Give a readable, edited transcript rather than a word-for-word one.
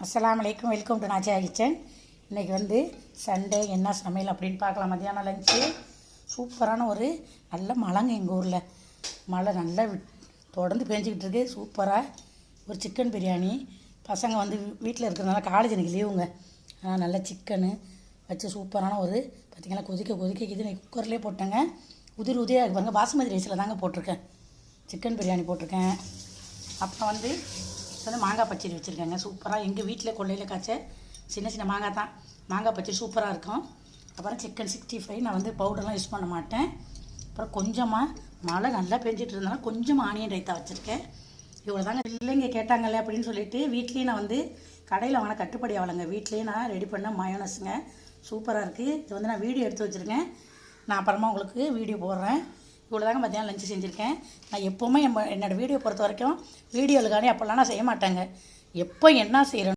அஸ்ஸலாமு அலைக்கும். Welcome to Nachiya kitchen. இன்றைக்கி வந்து சண்டே என்ன சமையல் அப்படின்னு பார்க்கலாம். மத்தியானம் லஞ்சு சூப்பரான ஒரு நல்ல மழைங்க. எங்கள் ஊரில் மழை நல்லா தொடர்ந்து பேஞ்சிக்கிட்டு இருக்குது. சூப்பராக ஒரு சிக்கன் பிரியாணி. பசங்க வந்து வீட்டில் இருக்கிறதுனால காலேஜ் எனக்கு லீவுங்க. ஆனால் நல்லா சிக்கனு வச்சு சூப்பரான ஒரு பார்த்திங்கன்னா கொதிக்க இது குக்கர்லேயே போட்டேங்க. உதிரியாக இருப்பாங்க. பாசுமதி ரைஸில் தாங்க போட்டிருக்கேன். சிக்கன் பிரியாணி போட்டிருக்கேன். அப்புறம் வந்து மாங்காய் பச்சடி வச்சுருக்கேங்க. சூப்பராக எங்கள் வீட்டில் கொள்ளையில் காய்ச்ச சின்ன மாங்காய் தான். மாங்காய் பச்சடி சூப்பராக இருக்கும். அப்புறம் சிக்கன் 65 நான் வந்து பவுடர்லாம் யூஸ் பண்ண மாட்டேன். அப்புறம் கொஞ்சமாக மழை நல்லா பெஞ்சிட்டு இருந்தாலும் கொஞ்சமாக ஆனியன் ரைத்தா வச்சுருக்கேன். இவ்வளோ தாங்க. இல்லைங்க கேட்டாங்கல்ல அப்படின்னு சொல்லிட்டு வீட்லேயே நான் வந்து கடையில் வாங்கின கட்டுப்படி ஆகலைங்க. வீட்லேயே நான் ரெடி பண்ண மயோனஸுங்க. சூப்பராக இருக்குது. இது வந்து நான் வீடியோ எடுத்து வச்சுருக்கேன். நான் அப்புறமா உங்களுக்கு வீடியோ போடுறேன். இவ்வளோ தாங்க மத்தியானம் லஞ்சு செஞ்சுருக்கேன். நான் எப்போவுமே என்னோடய வீடியோ பொறுத்த வரைக்கும் வீடியோவில் காணி அப்போல்லாம் நான் செய்ய மாட்டேங்க. எப்போ என்ன செய்கிறேன்